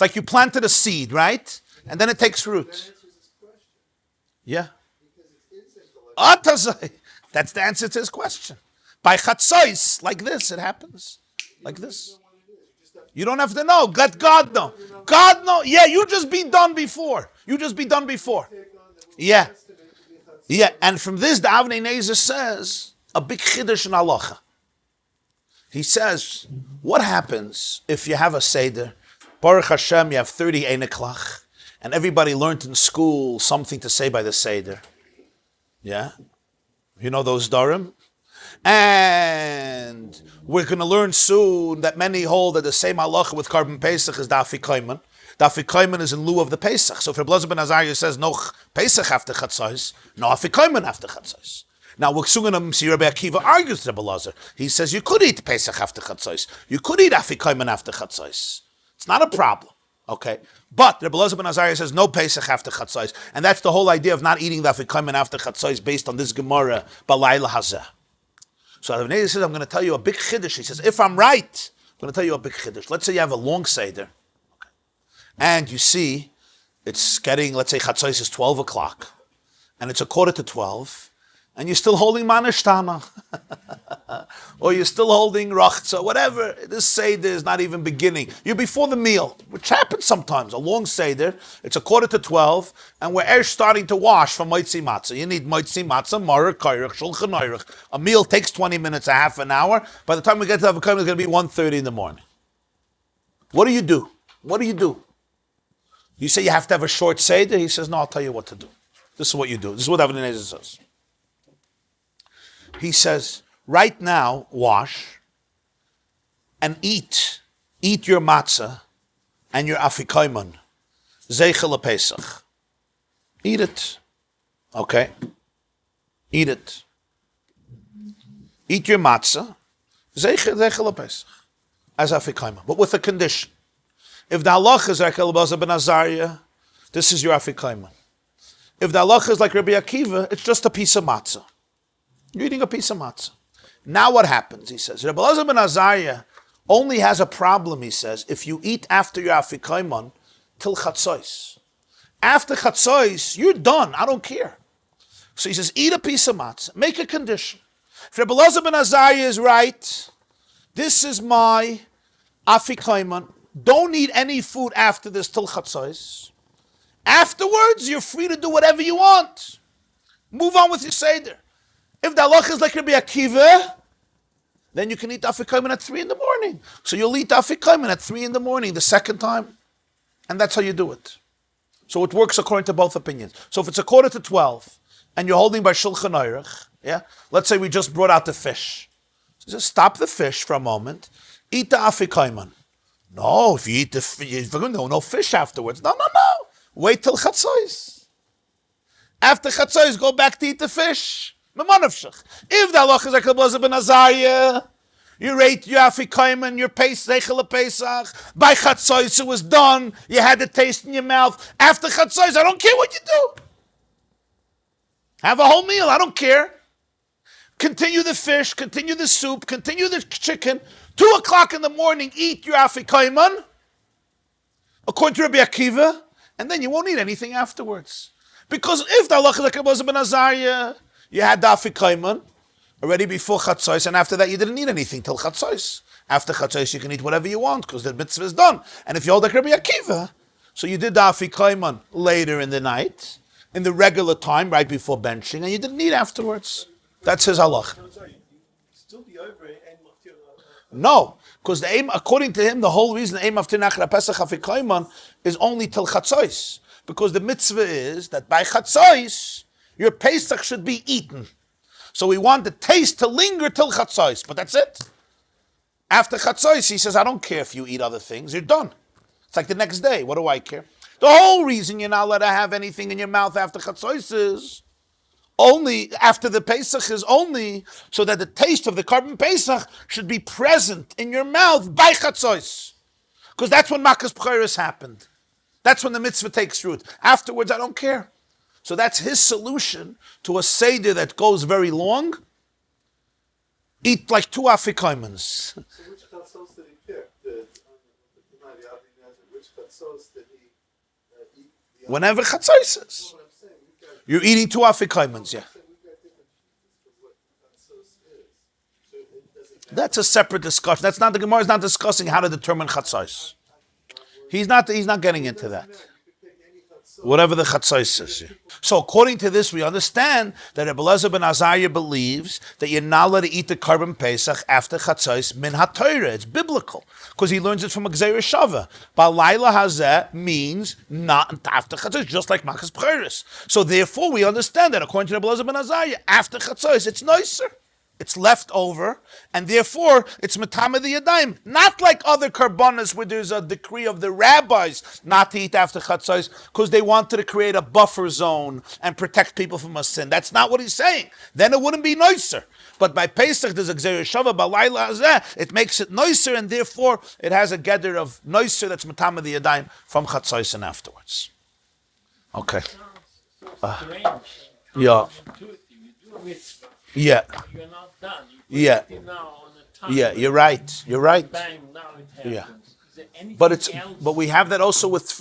like you planted a seed, right? And then it takes root. That answers his question. Yeah. Because it's intellectual. Atazai. That's the answer to his question. By chatzos, like this, it happens. Like this. You don't have to know. Let God know. God know. Yeah, you just be done before. Yeah. And from this, the Avnei Nazer says a big Chidush in halacha. He says, what happens if you have a seder? Baruch Hashem, you have 30 einiklach, and everybody learned in school something to say by the seder. Yeah? You know those darim? And we're going to learn soon that many hold that the same halacha with Karban Pesach is the afikoyman. The afikoyman is in lieu of the Pesach. So if Rabbi ben Azariah says no Pesach after chatzos, no afikoyman after chatzos. Now we're soon going to see Rabbi Akiva argues to Rabbi Lazar. He says you could eat Pesach after chatzos. You could eat afikoyman after chatzos. It's not a problem. Okay, but Rabbi Lazar ben Azariah says no Pesach after chatzos, and that's the whole idea of not eating the afikoyman after chatzos based on this Gemara Balayla Hazeh. So Avnei says, I'm going to tell you a big Chidush. He says, if I'm right, I'm going to tell you a big Chidush. Let's say you have a long Seder, and you see it's getting, let's say Chatzos is 12 o'clock, and it's 11:45, and you're still holding Manishtana, or you're still holding Rachza, whatever. This Seder is not even beginning. You're before the meal, which happens sometimes. A long Seder, it's 11:45, and we're starting to wash from Monsey Matzah. You need Monsey Matzah, Marek, Kairach, Shulchan Aruch. A meal takes 20 minutes, a half an hour. By the time we get to Avnei, it's going to be 1:30 in the morning. What do you do? You say you have to have a short Seder? He says, no, I'll tell you what to do. This is what you do. This is what Avnei says. He says, right now, wash and eat your matzah and your afikoyman. Zeichel Pesach. Eat it. Okay? Eat it. Eat your matzah. Zeichel Pesach. As afikoyman. But with a condition. If the halacha is like Rabbi ben Azariah, this is your afikoyman. If the halacha is like Rabbi Akiva, it's just a piece of matzah. You're eating a piece of matzah. Now what happens? He says, Rabbi ben Azariah only has a problem, he says, if you eat after your afikoyman till chatzos. After chatzos, you're done. I don't care. So he says, eat a piece of matzah. Make a condition. If Rabbi Elazar ben Azariah is right, this is my afikoman. Don't eat any food after this till chatzos. Afterwards, you're free to do whatever you want. Move on with your seder. If the halach is like Rabbi Akiva, then you can eat afikoman at 3 a.m. So you'll eat afikoman at 3 a.m. the second time. And that's how you do it. So it works according to both opinions. So if it's a quarter to 12, and you're holding by Shulchan Aruch, yeah? Let's say we just brought out the fish. So just stop the fish for a moment. Eat the afikoman. No, if you eat the fish, no fish afterwards. No. Wait till chatzos. After chatzos, go back to eat the fish. If the halach is like Rabbi Elazar ben Azariah, you ate your afikoman, your Pesach, by chatzos it was done, you had the taste in your mouth. After chatzos, I don't care what you do. Have a whole meal, I don't care. Continue the fish, continue the soup, continue the chicken. 2 o'clock in the morning, eat your afikoman, according to Rabbi Akiva, and then you won't eat anything afterwards. Because if the halach is like Rabbi Elazar ben Azariah, you had the afikoman already before chatzos, and after that you didn't eat anything till chatzos. After chatzos you can eat whatever you want because the mitzvah is done. And if you hold like Rabbi Akiva, so you did the afikoman later in the night, in the regular time, right before benching, and you didn't eat afterwards. That's his halach. No, because the aim, according to him, the whole reason the aim of Tinach Pesach afikoman is only till chatzos, because the mitzvah is that by chatzos your Pesach should be eaten. So we want the taste to linger till chatzos, but that's it. After chatzos, he says, I don't care if you eat other things, you're done. It's like the next day, what do I care? The whole reason you're not allowed to have anything in your mouth after chatzos is only, after the Pesach is only so that the taste of the Karban Pesach should be present in your mouth by chatzos. Because that's when Makas B'chayros happened. That's when the mitzvah takes root. Afterwards, I don't care. So that's his solution to a seder that goes very long. Eat like 2 afikomans. So which chatzos did he pick? Which chatzos did he eat? Whenever chatzos is. You're eating 2 afikomans, yeah. That's a separate discussion. That's not, the Gemara is not discussing how to determine chatzos. He's not getting into that. Whatever the chatzos is. Yeah. So according to this, we understand that Rabbi Elazar ben Azariah believes that you're not allowed to eat the Karban Pesach after chatzos min ha-Torah. It's biblical because he learns it from a Gzeira Shava. Balayla hazeh means not after chatzos, just like Makas B'chayros. So therefore, we understand that according to Rabbi Elazar ben Azariah, after chatzos, it's nicer. It's left over, and therefore it's matama the yadayim. Not like other karbanas where there's a decree of the rabbis not to eat after chatzos because they wanted to create a buffer zone and protect people from a sin. That's not what he's saying. Then it wouldn't be nicer. But by Pesach there's a gzeira shava, balayla hazeh, it makes it nicer, and therefore it has a gather of nicer that's matama the yadayim from chatzos and afterwards. Okay. Yeah. Yeah. You're not done. Yeah. Yeah, you're right. You're right. Bang, now it happens. Yeah. Is there anything But else? we have that also with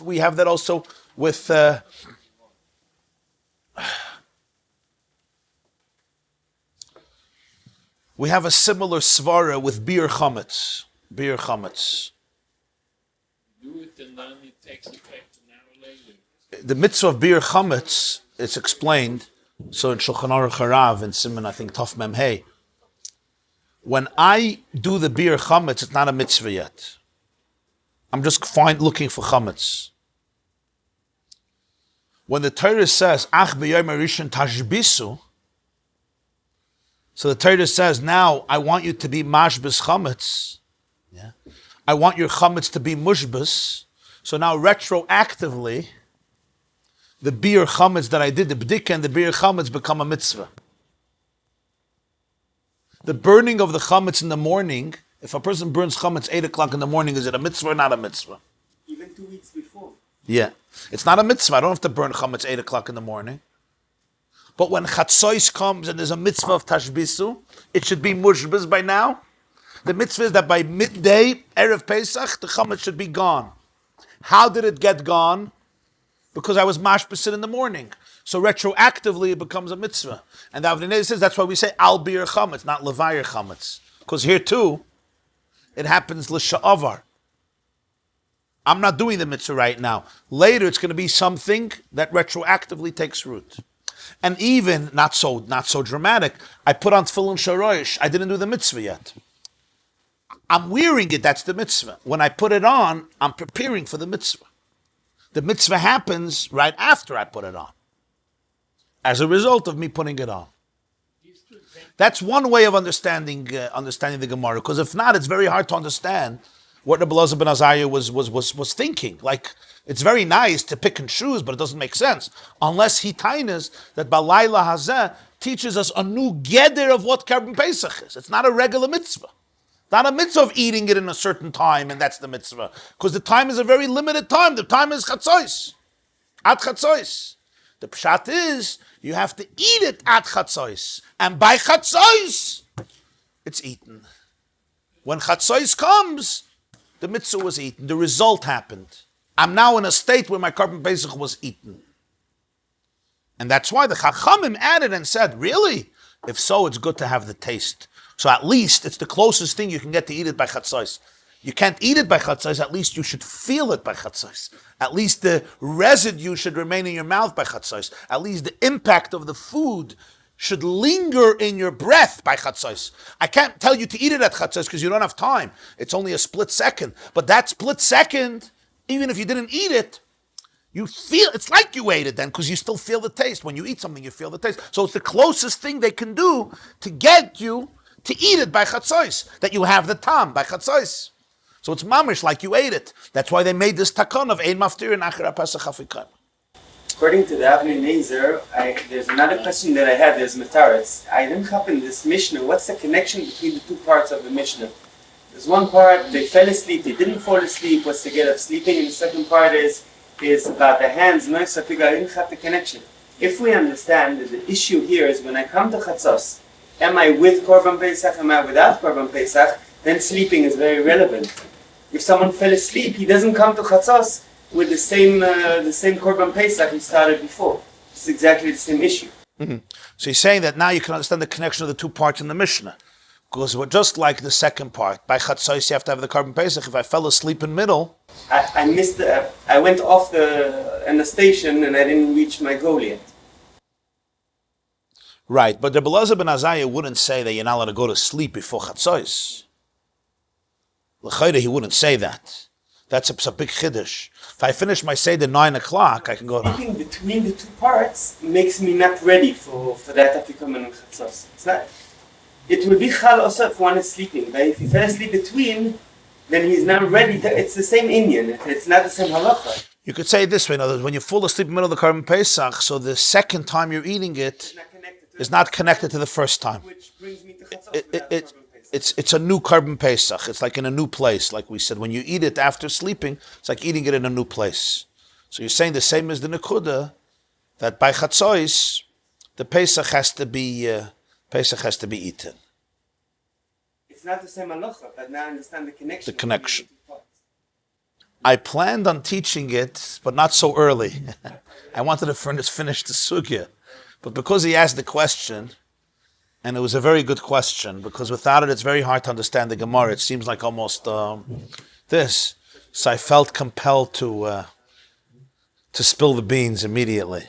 we have a similar svara with beer chametz. Beer chametz. Do it and then it takes effect an hour later. The mitzvah of beer chametz, it's explained. So in Shulchan Aruch Harav and Siman, I think Taf Mem Hey, when I do the beer chametz, it's not a mitzvah yet. I'm just looking for chametz. When the Torah says Ach b'yom harishon tashbisu, so the Torah says now I want you to be mashbis chametz. Yeah, I want your chametz to be mushbis. So now retroactively, the beer chametz that I did, the b'dika and the beer chametz become a mitzvah. The burning of the chametz in the morning, if a person burns chametz 8 o'clock in the morning, is it a mitzvah or not a mitzvah? Even 2 weeks before. Yeah. It's not a mitzvah. I don't have to burn chametz 8 o'clock in the morning. But when chatzos comes and there's a mitzvah of tashbisu, it should be mushbis by now. The mitzvah is that by midday, Erev Pesach, the chametz should be gone. How did it get gone? because I was mashbesit in the morning. So retroactively it becomes a mitzvah. And the Avnei says that's why we say al bir chametz, not levayir chametz. Because here too, it happens l'sha'avar. I'm not doing the mitzvah right now. Later it's going to be something that retroactively takes root. And even, not so dramatic, I put on tefillin sharoish, I didn't do the mitzvah yet. I'm wearing it, that's the mitzvah. When I put it on, I'm preparing for the mitzvah. The mitzvah happens right after I put it on, as a result of me putting it on. That's one way of understanding the Gemara, because if not, it's very hard to understand what Rabbi Elazar ben Azariah was thinking. Like, it's very nice to pick and choose, but it doesn't make sense. Unless he tainas that Balayla Hazeh teaches us a new geder of what Karban Pesach is. It's not a regular mitzvah. Not a mitzvah of eating it in a certain time, and that's the mitzvah. Because the time is a very limited time. The time is chatzos. At chatzos. The pshat is, you have to eat it at chatzos. And by chatzos, it's eaten. When chatzos comes, the mitzvah was eaten. The result happened. I'm now in a state where my Karban Pesach was eaten. And that's why the Chachamim added and said, really? If so, it's good to have the taste. So at least it's the closest thing you can get to eat it by chatzos. You can't eat it by chatzos, at least you should feel it by chatzos. At least the residue should remain in your mouth by chatzos. At least the impact of the food should linger in your breath by chatzos. I can't tell you to eat it at chatzos because you don't have time. It's only a split second. But that split second, even if you didn't eat it, you feel, it's like you ate it then, because you still feel the taste. When you eat something, you feel the taste. So it's the closest thing they can do to get you to eat it by chatzos, that you have the tam by chatzos. So it's mamish like you ate it. That's why they made this takon of ein maftir and achar Pesach hafikon. According to the Avnei Nazer, there's another question that I had. There's mataretz. I didn't happen this Mishnah. What's the connection between the two parts of the Mishnah? There's one part, they fell asleep, they didn't fall asleep, what's the get of sleeping? And the second part is about the hands. No, so I didn't have the connection. If we understand that the issue here is when I come to chatzos, am I with Karban Pesach, am I without Karban Pesach, then sleeping is very relevant. If someone fell asleep, he doesn't come to chatzos with the same Karban Pesach he started before. It's exactly the same issue. Mm-hmm. So he's saying that now you can understand the connection of the two parts in the Mishnah. Because we're just like the second part. By chatzos you have to have the Karban Pesach. If I fell asleep in middle... I missed I went off in the station and I didn't reach my goal yet. Right, but Rabbi Elazar ben Azariah wouldn't say that you're not allowed to go to sleep before chatzos. L'chayda, he wouldn't say that. That's a big Chidush. If I finish my Seder 9 o'clock, I can go... Sleeping between the two parts makes me not ready for that Afikam and chatzos. It's not... It will be chal also if one is sleeping, but if he fell asleep between, then he's not ready. It's the same Indian. It's not the same halacha. You could say it this way, in other words, when you fall asleep in the middle of the Karban Pesach, so the second time you're eating it is not connected to the first time. Which brings me to chatzos. It's a new Karban Pesach. It's like in a new place, like we said. When you eat it after sleeping, it's like eating it in a new place. So you're saying the same as the Nekuda, that by chatzos, the Pesach has to be eaten. It's not the same halacha, but now I understand the connection. The connection. I planned on teaching it, but not so early. I wanted to finish the sugya. But because he asked the question, and it was a very good question, because without it, it's very hard to understand the Gemara. It seems like almost this. So I felt compelled to spill the beans immediately.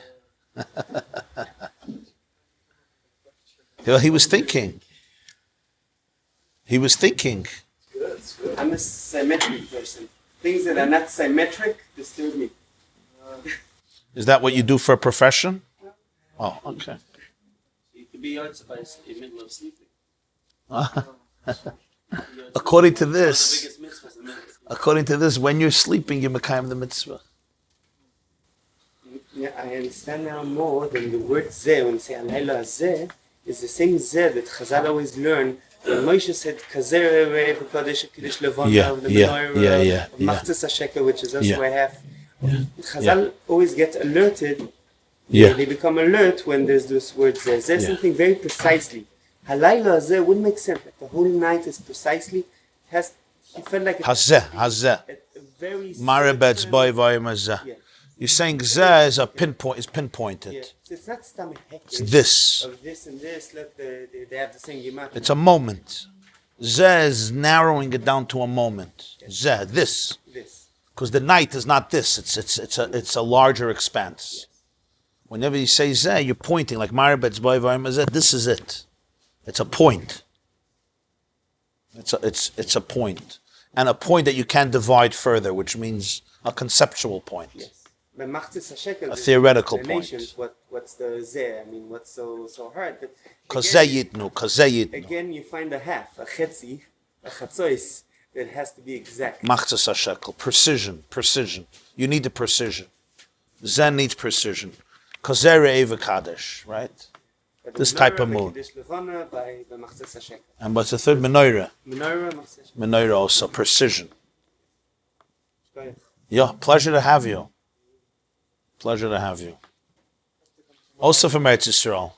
He was thinking. I'm a symmetric person. Things that are not symmetric disturb me. Is that what you do for a profession? Oh, okay. You could be outside in the middle of sleeping. According to this, when you're sleeping, you're mekayim the mitzvah. Yeah, I understand now more than the word zeh. When you say alayla zeh, is the same zeh that Chazal always learn. When Moshe said kazer v'kadosh kiddush levana of the menorah of machzas hashekel, which is also a half. Chazal always get alerted. They become alert when there's this word zeh. There's something very precisely. Halayla zeh wouldn't make sense. Like the whole night is precisely. He felt like Hazeh. very Marabetz boy vayim hazeh. You're saying zeh is pinpointed. Yeah. So it's not stomach It's this. of this and this. Look, they have the same gematria. It's a moment. Zeh is narrowing it down to a moment. Zeh, this. This. Because the night is not this. It's a larger expanse. Whenever you say zeh, you're pointing like Maribet's boy zeh. This is it. It's a point. It's a point, and a point that you can't divide further, which means a conceptual point. Yes. But machzis hashekel, A theoretical point. What's the zeh? I mean, what's so hard? But Kazeh again, you find a half, a chetzi, a chatzois, that has to be exact. Machzis hashekel, precision. You need the precision. Zen needs precision. Kazere eva kadesh, right? But This the type of menorah, mood. the Chidush levana by machzis hashekel. And what's the third? Menorah. Menorah, machzis hashekel. Menorah also, precision. Go ahead. Yeah, pleasure to have you. Pleasure to have you. Also from Eretz Yisrael.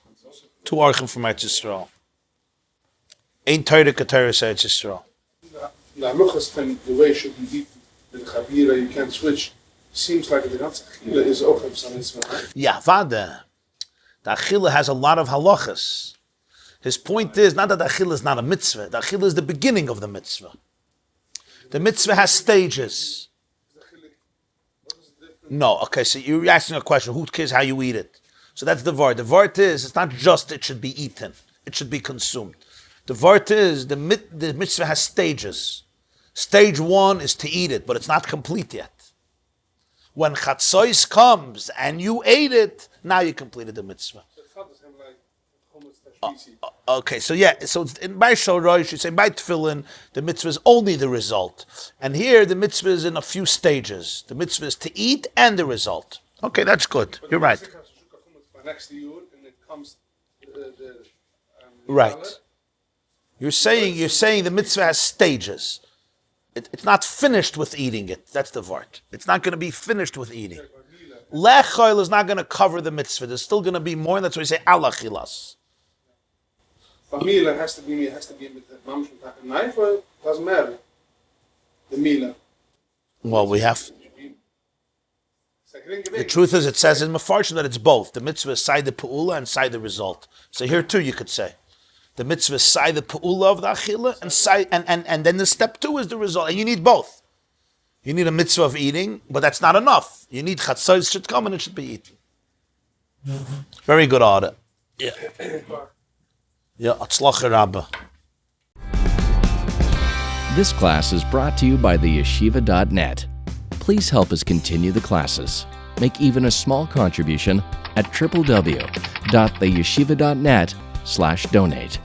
2 archim from Eretz Yisrael. Ein Torah k'Torah Eretz Yisrael. The halachas thing, the way it should be eaten, the chavira, you can't switch. Seems like the ganze achila is ochem some mitzvah, right? Yeah, vada. The achila has a lot of halachas. His point is not that the achila is not a mitzvah. The achila is the beginning of the mitzvah. The mitzvah has stages. No, okay, so you're asking a question, who cares how you eat it? So that's the vart. The vart is, it's not just it should be eaten, it should be consumed. The vart is, the mitzvah has stages. Stage 1 is to eat it, but it's not complete yet. When chatzois comes and you ate it, now you completed the mitzvah. So the fathers have like chumas tashbisi. Okay, so yeah, so it's in by Shorosh, you say by Tefillin, the mitzvah is only the result. And here the mitzvah is in a few stages. The mitzvah is to eat and the result. Okay, that's good. You're right. Next to you, and it comes Right. You're saying the mitzvah has stages. It's not finished with eating it. That's the vart. It's not going to be finished with eating. Lechoil is not going to cover the mitzvah. There's still going to be more, and that's why you say alachilas. Famila has to be with the mamish with a knife, or it doesn't matter. The mila. Well, we have. The truth is, it says in Mefarshim that it's both. The mitzvah is side the pu'ula and side the result. So here too, you could say the mitzvah is side the pu'ula of the achila and side, and then the step 2 is the result, and you need both. You need a mitzvah of eating, but that's not enough. You need chatzos should come and it should be eaten. Very good order. Yeah. Yeah. Atzlacha Rabba. This class is brought to you by theyeshiva.net. Please help us continue the classes. Make even a small contribution at www.theyeshiva.net/donate.